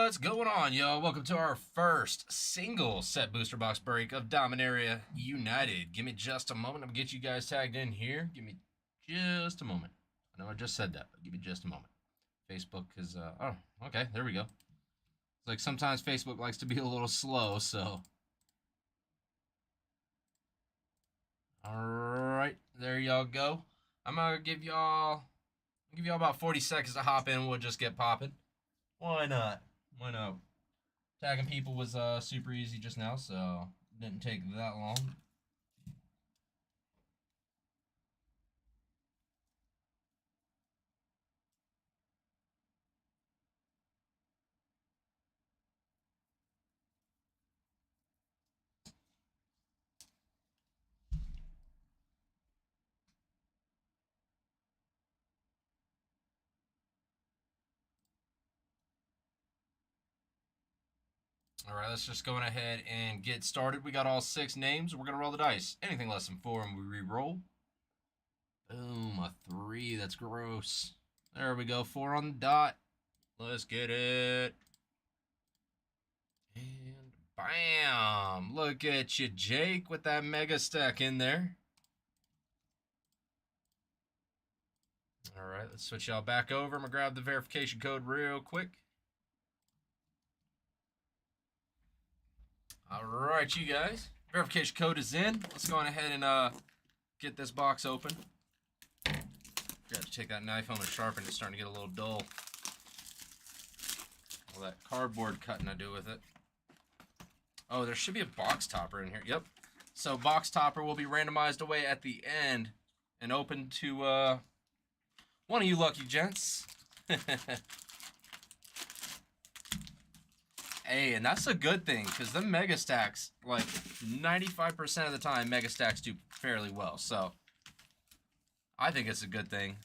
What's going on, y'all? Welcome to our first single set booster box break of Dominaria United. Give me just a moment. I'm going to get you guys tagged in here. Give me just a moment. I know I just said that, but give me just a moment. Facebook is, oh, okay, there we go. It's like sometimes Facebook likes to be a little slow, so. Alright, there y'all go. I'm going to give y'all about 40 seconds to hop in. We'll just get popping. Why not? Why not? Tagging people was super easy just now, so didn't take that long. All right, let's just go ahead and get started. We got all 6 names. We're going to roll the dice. Anything less than 4, and we re-roll. Boom, a 3. That's gross. There we go. 4 on the dot. Let's get it. And bam. Look at you, Jake, with that mega stack in there. All right, let's switch y'all back over. I'm going to grab the verification code real quick. All right, you guys. Verification code is in. Let's go on ahead and get this box open. Got to take that knife home and sharpen it. It's starting to get a little dull. All that cardboard cutting I do with it. Oh, there should be a box topper in here. Yep. So box topper will be randomized away at the end and open to one of you lucky gents. Hey, and that's a good thing, because the mega stacks, like 95% of the time, mega stacks do fairly well. So I think it's a good thing.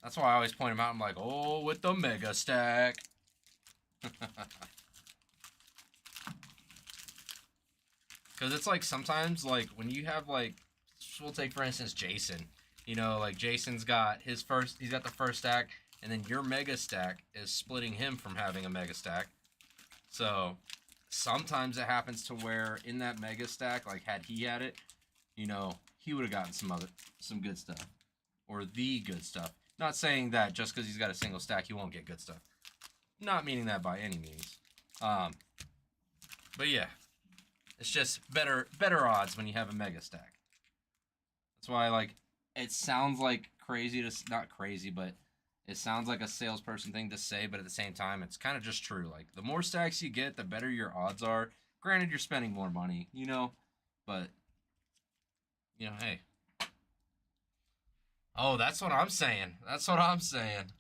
That's why I always point them out. I'm like, oh, with the mega stack. Because it's like sometimes, like when you have like, we'll take for instance Jason. You know, like Jason's got he's got the first stack, and then your mega stack is splitting him from having a mega stack. So sometimes it happens to where in that mega stack, like had he had it, you know, he would have gotten some good stuff, or the good stuff. Not saying that just because he's got a single stack, he won't get good stuff. Not meaning that by any means. But yeah, it's just better odds when you have a mega stack. That's why, like, it sounds like crazy to, not crazy, but it sounds like a salesperson thing to say, but at the same time, it's kind of just true. Like, the more stacks you get, the better your odds are. Granted, you're spending more money, you know, but, you know, hey. Oh, that's what I'm saying. That's what I'm saying.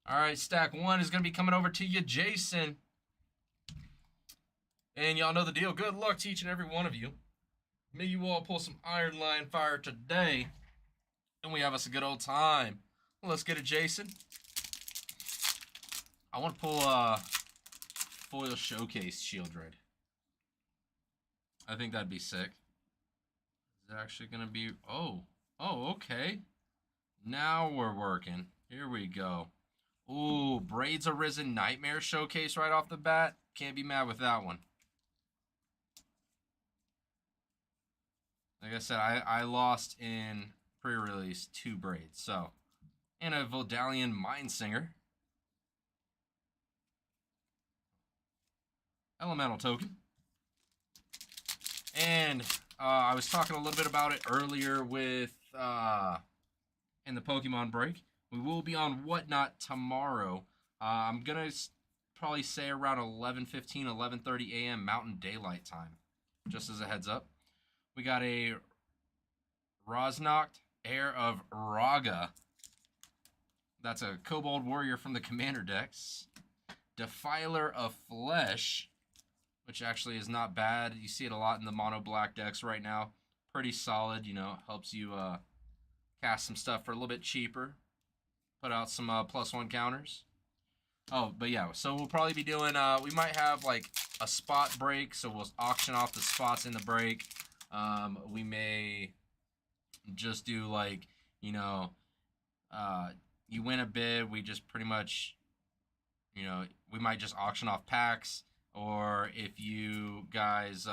All right, stack 1 is going to be coming over to you, Jason. And y'all know the deal. Good luck to each and every one of you. May you all pull some Iron Lion fire today. And we have us a good old time. Let's get it, Jason. I want to pull a foil showcase shield red. I think that'd be sick. Is it actually going to be... Oh, okay. Now we're working. Here we go. Ooh, Braids Arisen Nightmare showcase right off the bat. Can't be mad with that one. Like I said, I lost in pre-release 2 braids. So, and a Vodalian Mindsinger. Elemental token. And I was talking a little bit about it earlier with in the Pokemon break. We will be on Whatnot tomorrow. I'm going to probably say around 11:15, 11:30 a.m. Mountain Daylight Time. Just as a heads up. We got a Rosnoct, Heir of Raga. That's a Kobold Warrior from the Commander decks. Defiler of Flesh, which actually is not bad. You see it a lot in the mono black decks right now. Pretty solid, you know, helps you cast some stuff for a little bit cheaper. Put out some +1 counters. Oh, but yeah, so we'll probably be doing, we might have like a spot break, so we'll auction off the spots in the break. We may just do like, you know, you win a bid, we just pretty much, you know, we might just auction off packs, or if you guys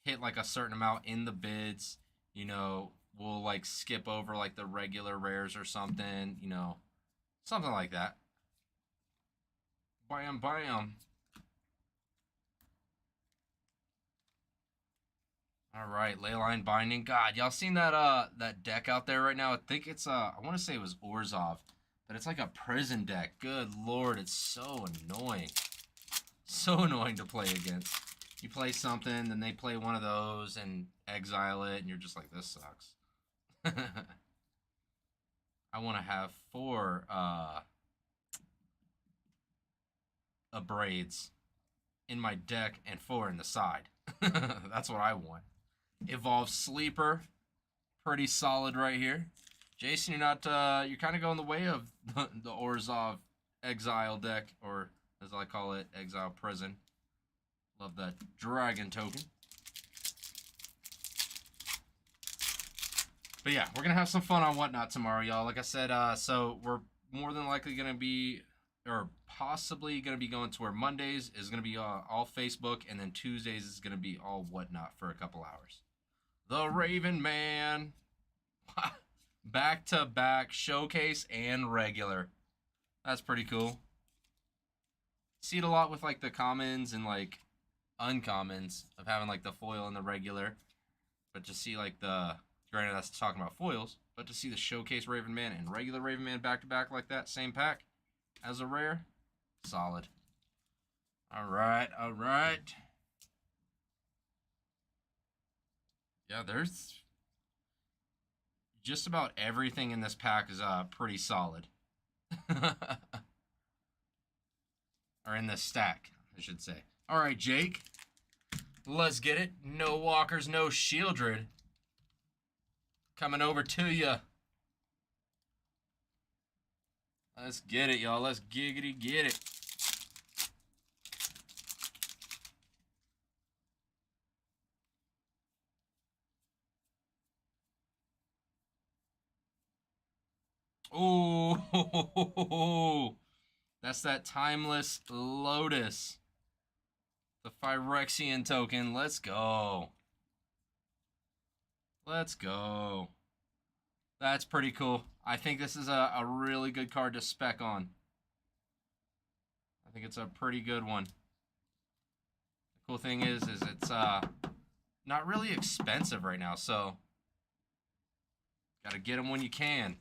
hit like a certain amount in the bids, you know, we'll like skip over like the regular rares or something, you know, something like that. Bam, bam. All right, Leyline Binding. God, y'all seen that deck out there right now? I think it's I want to say it was Orzhov, but it's like a prison deck. Good lord, it's so annoying. So annoying to play against. You play something, then they play one of those and exile it, and you're just like, this sucks. I want to have 4 Abrades in my deck and 4 in the side. That's what I want. Evolve Sleeper, pretty solid right here. Jason, you're not you're kind of going the way of the Orzhov Exile deck, or as I call it, Exile Prison. Love that dragon token. But yeah, we're gonna have some fun on Whatnot tomorrow, y'all. Like I said, so we're more than likely gonna be, or possibly gonna be going to where Mondays is gonna be all Facebook, and then Tuesdays is gonna be all Whatnot for a couple hours. The Raven Man, back to back showcase and regular. That's pretty cool. See it a lot with like the commons and like uncommons of having like the foil and the regular, but to see like the, granted that's talking about foils, but to see the showcase Raven Man and regular Raven Man back to back like that, same pack as a rare, solid. All right, all right. Yeah, there's just about everything in this pack is pretty solid. Or in this stack, I should say. All right, Jake. Let's get it. No walkers, no Shieldred. Coming over to you. Let's get it, y'all. Let's giggity get it. Oh, that's that Timeless Lotus. The Phyrexian token. Let's go. Let's go. That's pretty cool. I think this is a really good card to spec on. I think it's a pretty good one. The cool thing is it's not really expensive right now, so gotta get them when you can.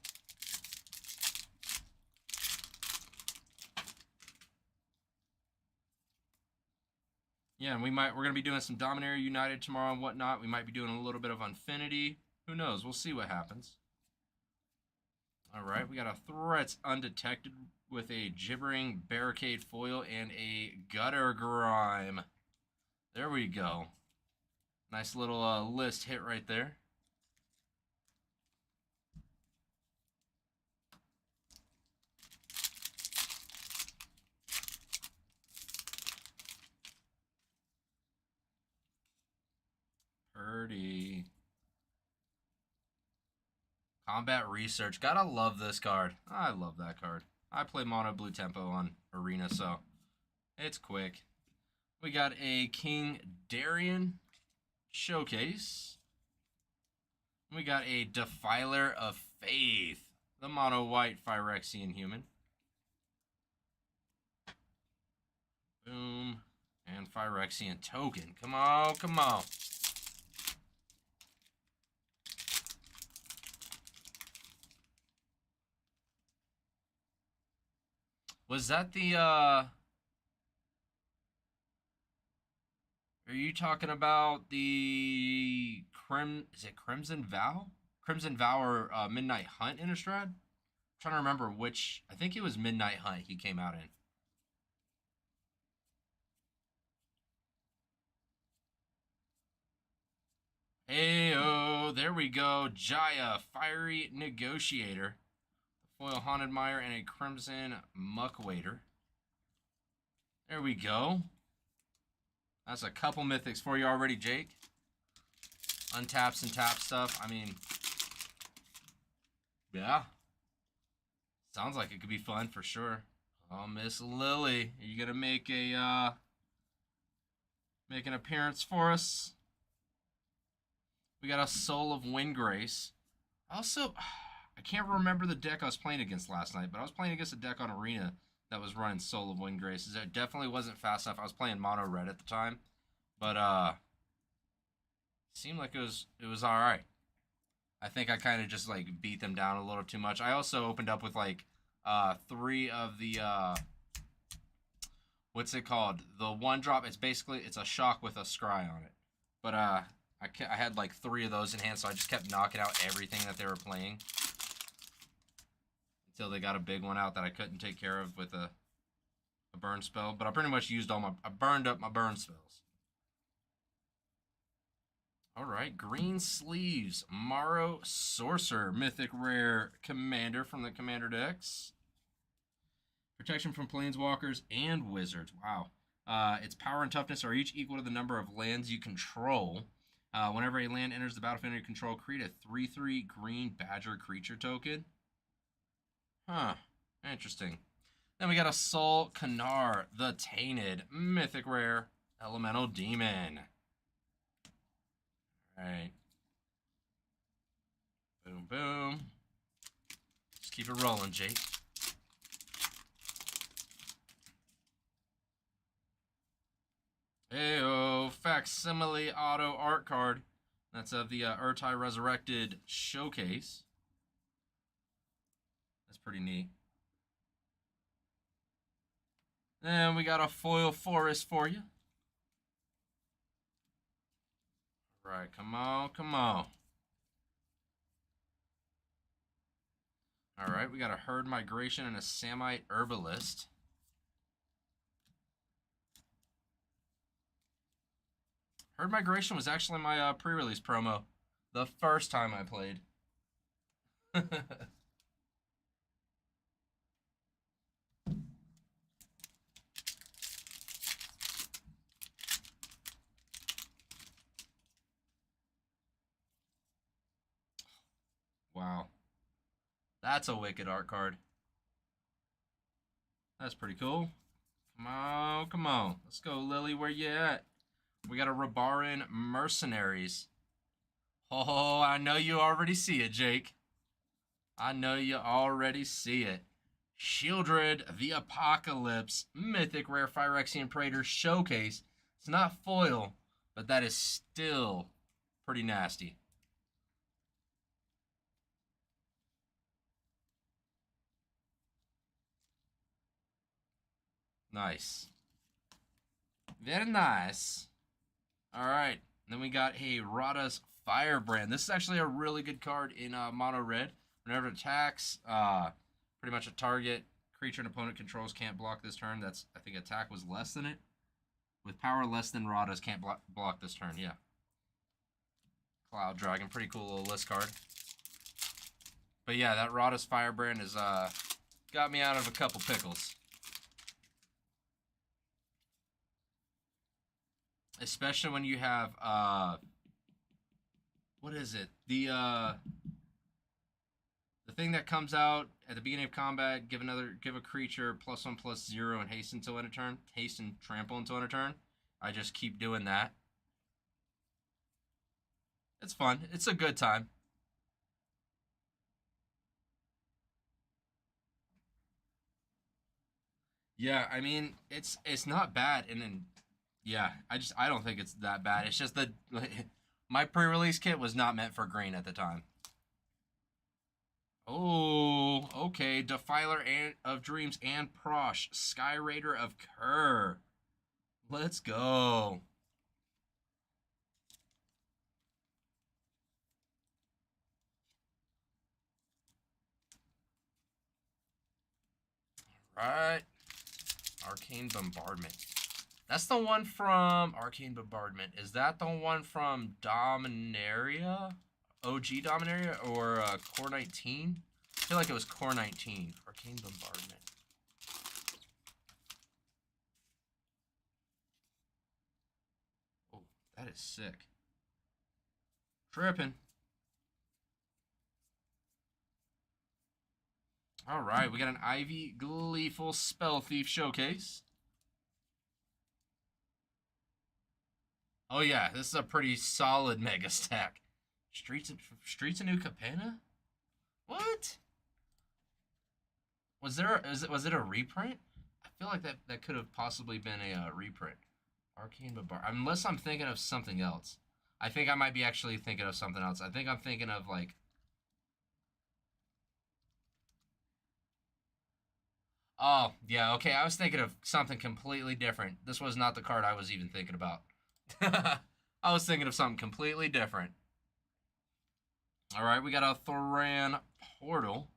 Yeah, and we're gonna be doing some Dominaria United tomorrow and whatnot. We might be doing a little bit of Infinity. Who knows? We'll see what happens. All right, we got a Threats Undetected with a Gibbering Barricade foil and a Gutter Grime. There we go. Nice little list hit right there. Purdy. Combat Research. Gotta love this card. I love that card. I play mono blue tempo on Arena, so it's quick. We got a King Darien Showcase. We got a Defiler of Faith. The mono white Phyrexian human. Boom. And Phyrexian token. Come on, come on. Was that the, are you talking about the is it Crimson Vow? Crimson Vow or Midnight Hunt Innistrad? I'm trying to remember which, I think it was Midnight Hunt he came out in. Heyo, there we go. Jaya, Fiery Negotiator. Foil Haunted Mire and a Crimson Muckwader. There we go. That's a couple mythics for you already, Jake. Untaps and tap stuff. I mean, yeah. Sounds like it could be fun for sure. Oh, Miss Lily, are you gonna make a make an appearance for us? We got a Soul of Windgrace. Also, I can't remember the deck I was playing against last night, but I was playing against a deck on Arena that was running Soul of Windgrace. It definitely wasn't fast enough. I was playing mono red at the time, but seemed like it was all right. I think I kind of just like beat them down a little too much. I also opened up with like three of the what's it called? The one drop. It's a shock with a scry on it. But I had like three of those in hand, so I just kept knocking out everything that they were playing until they got a big one out that I couldn't take care of with a burn spell. But I pretty much used I burned up my burn spells. All right, Green Sleeves, Morrow Sorcerer, Mythic Rare Commander from the Commander decks. Protection from Planeswalkers and Wizards. Wow. Its power and toughness are each equal to the number of lands you control. Whenever a land enters the battlefield under your control, create a 3/3 green Badger creature token. Huh. Interesting. Then we got a Sol Kanar, the Tainted, Mythic Rare, Elemental Demon. Alright. Boom, boom. Just keep it rolling, Jake. Heyo, Facsimile Auto Art Card. That's of the Urtai Resurrected Showcase. That's pretty neat. Then we got a Foil Forest for you. Right, come on, come on. Alright, we got a Herd Migration and a Samite Herbalist. Herd Migration was actually my pre-release promo the first time I played. Wow. That's a wicked art card. That's pretty cool. Come on, come on. Let's go, Lily. Where you at? We got a Rabaran Mercenaries. Oh, I know you already see it, Jake. I know you already see it. Shieldred the Apocalypse, Mythic Rare Phyrexian Praetor Showcase. It's not foil, but that is still pretty nasty. Nice. Very nice. Alright, then we got a Rada's Firebrand. This is actually a really good card in mono red. Whenever it attacks, pretty much a target creature an opponent controls can't block this turn. That's, I think attack was less than it. With power less than Rada's can't block this turn, yeah. Cloud Dragon, pretty cool little list card. But yeah, that Rada's Firebrand has got me out of a couple pickles. Especially when you have what is it? The thing that comes out at the beginning of combat, give a creature +1/+0 and haste until end of turn. Haste and trample until end of turn. I just keep doing that. It's fun. It's a good time. Yeah, I mean, it's not bad, and then yeah, I don't think it's that bad. It's just that my pre-release kit was not meant for green at the time. Oh, okay. Defiler of Dreams and Prosh. Sky Raider of Kerr. Let's go. All right. Arcane Bombardment. That's the one from Arcane Bombardment. Is that the one from Dominaria? OG Dominaria or Core 19? I feel like it was Core 19. Arcane Bombardment. Oh, that is sick. Tripping. All right, we got an Ivy Gleeful Spell Thief showcase. Oh yeah, this is a pretty solid mega stack. Streets of New Capenna? What? Was it a reprint? I feel like that could have possibly been a reprint. Arcane Babar. Unless I'm thinking of something else. I think I might be actually thinking of something else. I think I'm thinking of like. Oh yeah, okay. I was thinking of something completely different. This was not the card I was even thinking about. I was thinking of something completely different. All right, we got a Thoran Portal.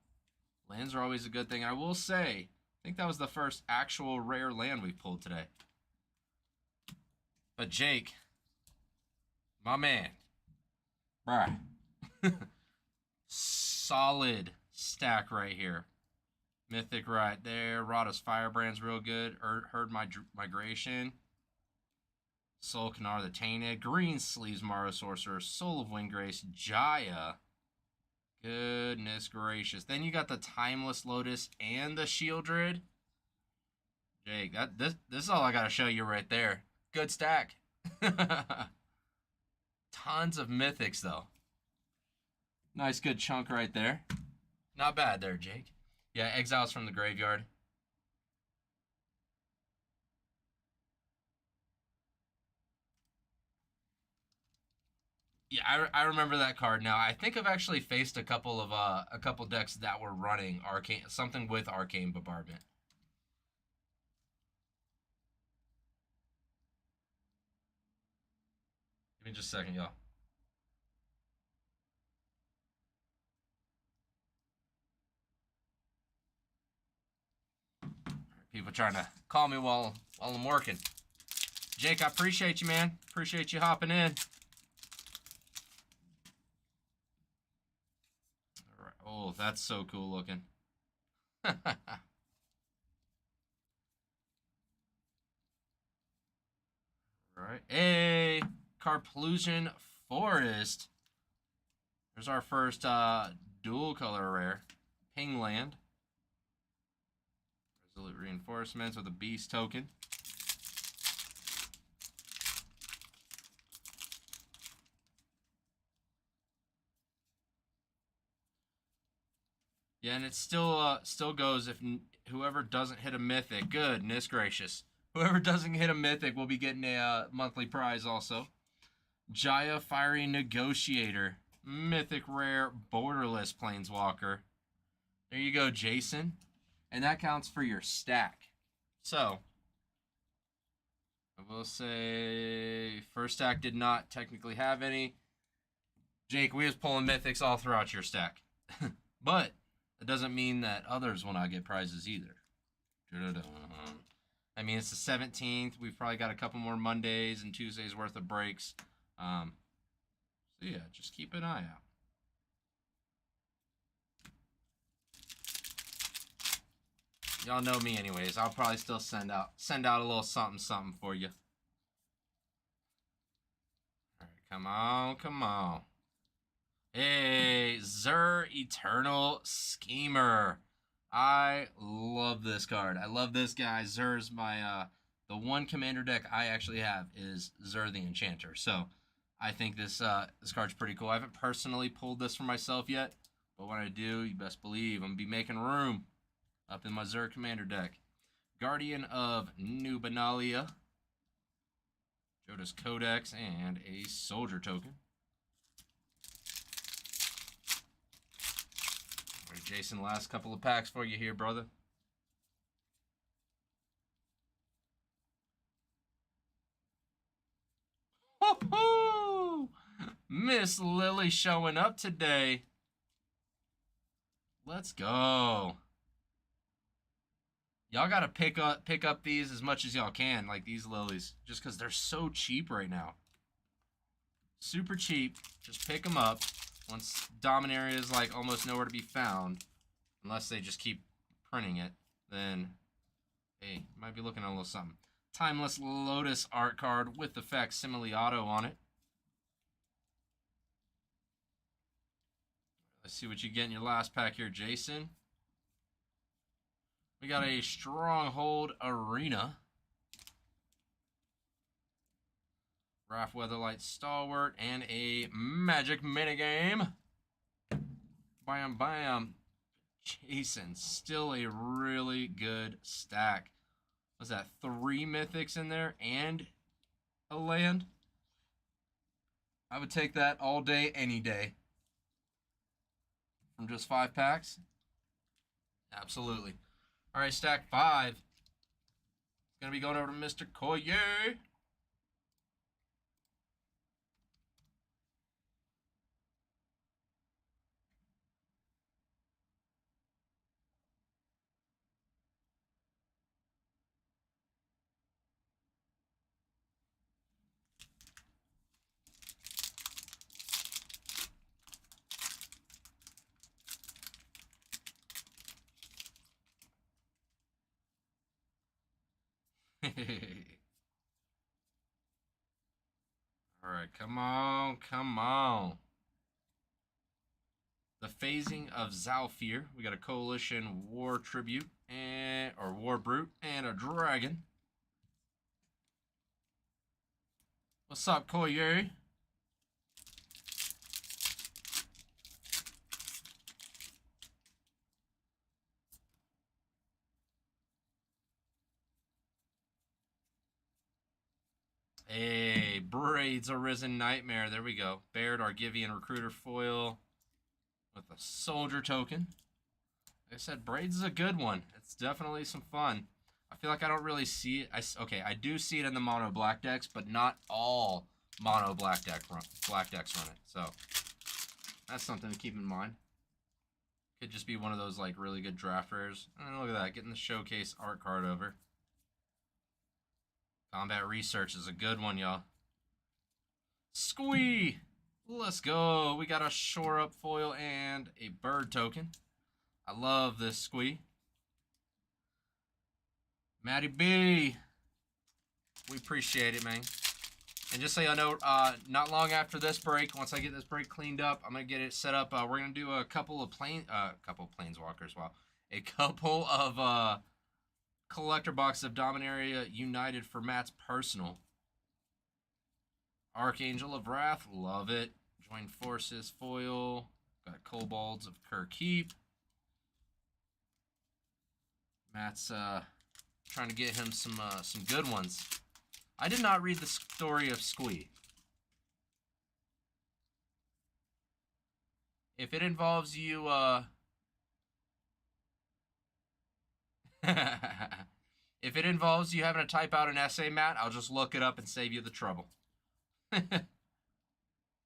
Lands are always a good thing. I will say, I think that was the first actual rare land we pulled today. But Jake, my man, bruh, solid stack right here. Mythic right there. Rada's Firebrand's real good. Herd Migration. Soul Canar the Tainted. Green Sleeves Mara Sorcerer. Soul of Windgrace. Jaya. Goodness gracious. Then you got the Timeless Lotus and the Shieldred. Jake, this is all I gotta show you right there. Good stack. Tons of mythics though. Nice good chunk right there. Not bad there, Jake. Yeah, Exiles from the Graveyard. Yeah, I remember that card now. I think I've actually faced a couple decks that were running arcane something with arcane bombardment. Give me just a second, y'all. People trying to call me while I'm working. Jake, I appreciate you, man. Appreciate you hopping in. All right. Oh, that's so cool looking. All right. Hey, Carplusion Forest. There's our first dual color rare. Pingland. Resolute Reinforcements with a beast token. Yeah, and it still goes if whoever doesn't hit a mythic. Goodness gracious. Whoever doesn't hit a mythic will be getting a monthly prize also. Jaya Fiery Negotiator. Mythic Rare Borderless Planeswalker. There you go, Jason. And that counts for your stack. So, I will say first stack did not technically have any. Jake, we was pulling mythics all throughout your stack. But that doesn't mean that others will not get prizes either. I mean, it's the 17th. We've probably got a couple more Mondays and Tuesdays worth of breaks. So yeah, just keep an eye out. Y'all know me anyways. I'll probably still send out a little something for you. All right, come on. Hey, Zur Eternal Schemer. I love this card. I love this guy. Zur's my the one commander deck I actually have is Zur the Enchanter. So I think this card's pretty cool. I haven't personally pulled this for myself yet, but when I do, you best believe I'm gonna be making room up in my Zur commander deck. Guardian of Dominaria, Jodas Codex, and a Soldier token. All right, Jason, last couple of packs for you here, brother. Woohoo! Miss Lily showing up today. Let's go. Y'all gotta pick up these as much as y'all can, like these lilies, just because they're so cheap right now. Super cheap. Just pick them up. Once Dominaria is like almost nowhere to be found, unless they just keep printing it, then hey, might be looking at a little something. Timeless Lotus art card with the facsimile auto on it. Let's see what you get in your last pack here, Jason. We got a Stronghold Arena. Raph Weatherlight Stalwart, and a Magic Minigame. Bam, bam. Jason, still a really good stack. Was that 3 mythics in there and a land? I would take that all day, any day. From just 5 packs? Absolutely. All right, stack 5. It's going to be going over to Mr. Koye. All right, come on, come on. The phasing of Zalfir. We got a Coalition War Tribute and or War Brute and a Dragon. What's up, Koye? Hey, Braids Arisen Nightmare. There we go. Baird Argivian Recruiter Foil with a Soldier token. Like I said, Braids is a good one. It's definitely some fun. I feel like I don't really see it. Okay, I do see it in the mono black decks, but not all mono black decks run it. So that's something to keep in mind. Could just be one of those like really good draft rares. And look at that, getting the showcase art card over. Combat Research is a good one, y'all. Squee! Let's go. We got a Shore Up foil and a bird token. I love this Squee. Matty B. We appreciate it, man. And just so y'all know, not long after this break, once I get this break cleaned up, I'm going to get it set up. We're going to do a couple of planeswalkers. Wow. A couple of collector boxes of Dominaria United for Matt's personal. Archangel of Wrath, love it. Join Forces foil. Got Kobolds of Kirkeep. Matt's trying to get him some good ones. I did not read the story of Squee. If it involves you, if it involves you having to type out an essay, Matt, I'll just look it up and save you the trouble.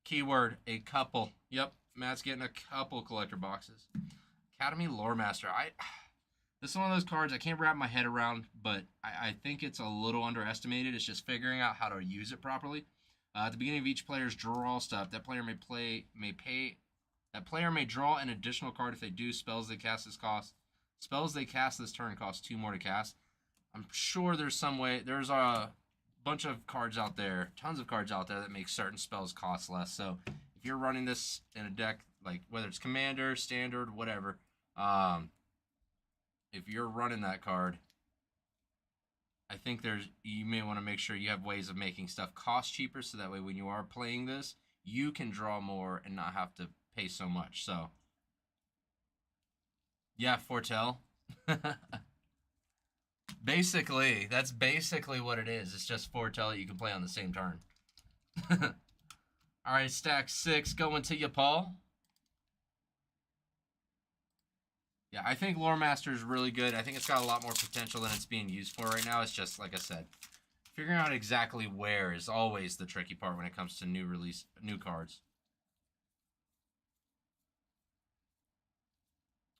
Keyword, a couple. Yep, Matt's getting a couple collector boxes. Academy Lore Master. This is one of those cards I can't wrap my head around, but I think it's a little underestimated. It's just figuring out how to use it properly. At the beginning of each player's draw step, that player that player may draw an additional card if they do. Spells they cast this turn cost 2 more to cast. I'm sure there's some way. There's a bunch of cards out there, tons of cards out there that make certain spells cost less. So if you're running this in a deck, like whether it's Commander, Standard, whatever, if you're running that card, I think you may want to make sure you have ways of making stuff cost cheaper, so that way when you are playing this, you can draw more and not have to pay so much. So yeah, Foretell. Basically, that's basically what it is. It's just Foretell that you can play on the same turn. All right, stack 6 going to you, Paul. Yeah, I think Lore Master is really good. I think it's got a lot more potential than it's being used for right now. It's just, like I said, figuring out exactly where is always the tricky part when it comes to new cards.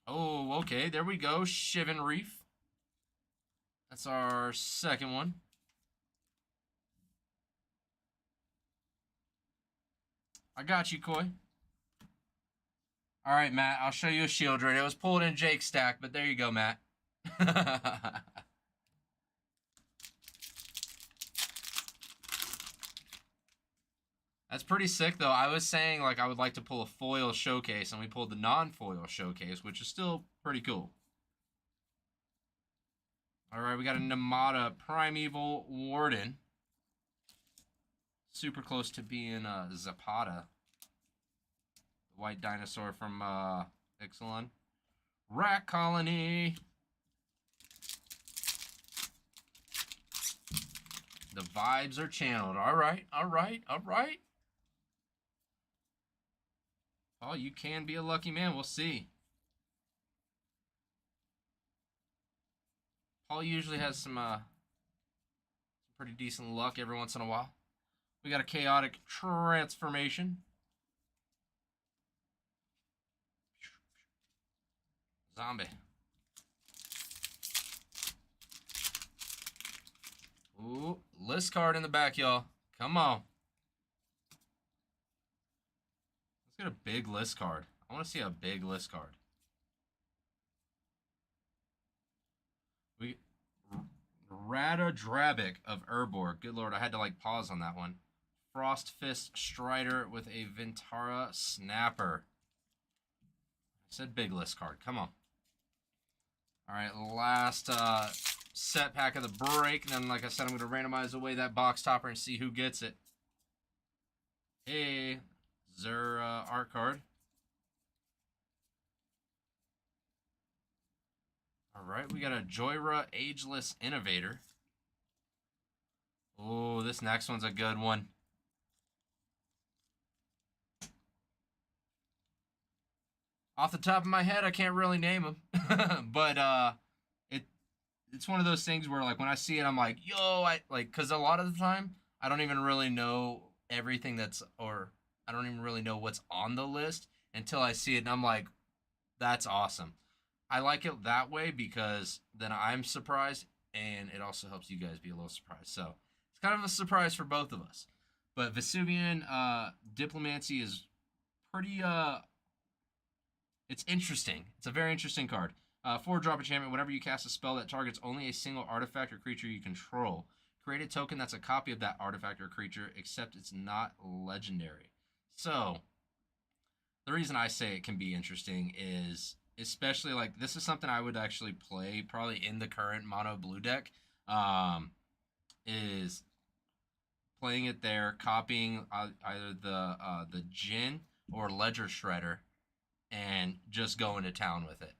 Oh, okay, there we go. Shivan Reef. That's our second one. I got you, Coy. All right, Matt, I'll show you a shield red. It was pulled in Jake's stack, but there you go, Matt. That's pretty sick, though. I was saying, like, I would like to pull a foil showcase, and we pulled the non-foil showcase, which is still pretty cool. All right, we got a Namada Primeval Warden. Super close to being Zapata. The white dinosaur from Ixalan. Rat Colony. The vibes are channeled. All right, all right, all right. Oh, you can be a lucky man. We'll see. Paul usually has some pretty decent luck every once in a while. We got a chaotic transformation. Zombie. Ooh, list card in the back, y'all. Come on. Let's get a big list card. I want to see a big list card. We Rada Drabic of Urborg. Good lord, I had to like pause on that one. Frost Fist Strider with a Vintara Snapper. I said big list card. Come on. All right, last set pack of the break. And then, like I said, I'm going to randomize away that box topper and see who gets it. Hey, Zur art card. All right, we got a Joyra Ageless Innovator. Oh, this next one's a good one. Off the top of my head, I can't really name them, but it's one of those things where like when I see it, I'm like, yo, because a lot of the time I don't even really know everything I don't even really know what's on the list until I see it, and I'm like, that's awesome. I like it that way because then I'm surprised, and it also helps you guys be a little surprised. So it's kind of a surprise for both of us. But Vesuvian Diplomancy is pretty it's interesting. It's a very interesting card. 4-drop enchantment. Whenever you cast a spell that targets only a single artifact or creature you control, create a token that's a copy of that artifact or creature, except it's not legendary. So, the reason I say it can be interesting is, especially like this is something I would actually play probably in the current mono blue deck. Is playing it there, copying either the Djinn or Ledger Shredder, and just going to town with it.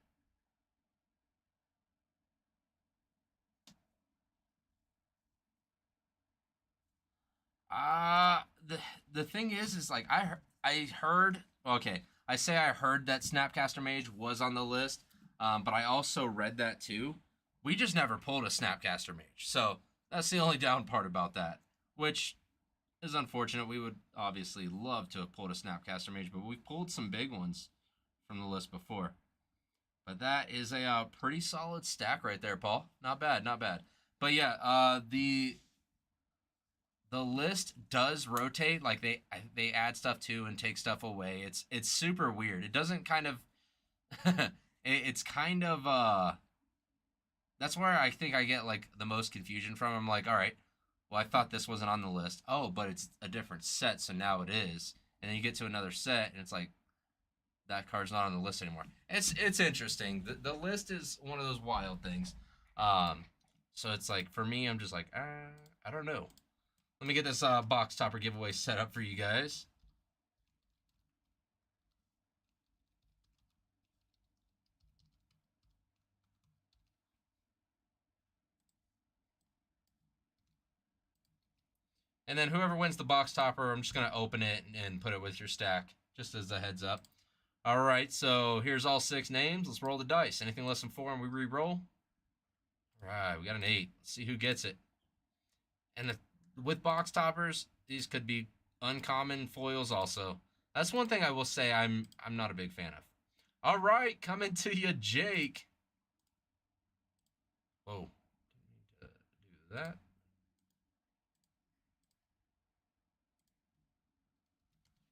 The thing is like I heard, okay, I say I heard that Snapcaster Mage was on the list, but I also read that too. We just never pulled a Snapcaster Mage, so that's the only down part about that, which is unfortunate. We would obviously love to have pulled a Snapcaster Mage, but we pulled some big ones from the list before. But that is a pretty solid stack right there, Paul. Not bad, not bad. But yeah, the list does rotate. Like they add stuff to and take stuff away. It's super weird. It doesn't kind of it's kind of that's where I think I get like the most confusion from. I'm like, all right, well I thought this wasn't on the list. Oh, but it's a different set, so now it is. And then you get to another set and it's like that card's not on the list anymore. It's interesting. The list is one of those wild things. So it's like for me, I'm just like, I don't know. Let me get this box topper giveaway set up for you guys. And then whoever wins the box topper, I'm just going to open it and put it with your stack, just as a heads up. All right, so here's all 6 names. Let's roll the dice. Anything less than 4 and we re-roll. All right, we got an 8. Let's see who gets it. And with box toppers, these could be uncommon foils also. That's one thing I will say I'm not a big fan of. All right, coming to you, Jake. Whoa, didn't need to do that.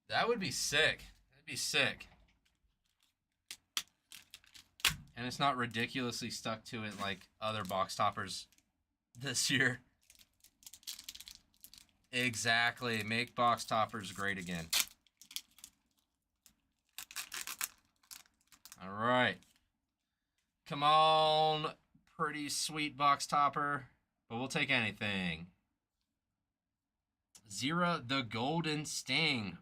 That would be sick. That'd be sick. And it's not ridiculously stuck to it like other box toppers this year. Exactly. Make box toppers great again. All right. Come on, pretty sweet box topper, but we'll take anything. Zera the Golden Sting,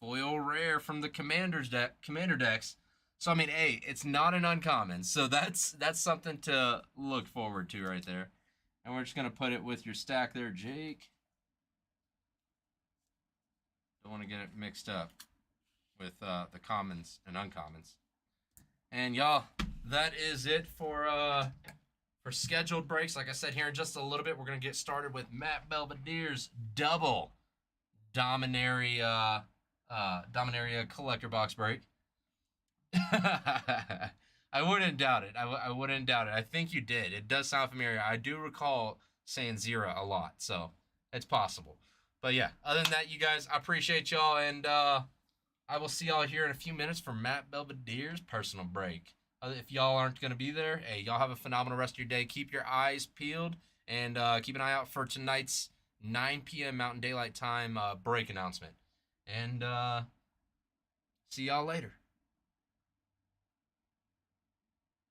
foil rare from the Commander decks. So I mean, hey, it's not an uncommon, so that's something to look forward to right there. And we're just gonna put it with your stack there, Jake. Don't want to get it mixed up with the commons and uncommons. And y'all, that is it for scheduled breaks. Like I said, here in just a little bit, we're gonna get started with Matt Belvedere's double Dominaria collector box break. I wouldn't doubt it. I wouldn't doubt it. I think you did. It does sound familiar. I do recall saying Zera a lot, so it's possible. But yeah, other than that, you guys, I appreciate y'all, and I will see y'all here in a few minutes for Matt Belvedere's personal break. If y'all aren't going to be there, hey, y'all have a phenomenal rest of your day. Keep your eyes peeled, and keep an eye out for tonight's 9 p.m. Mountain Daylight Time break announcement. And see y'all later.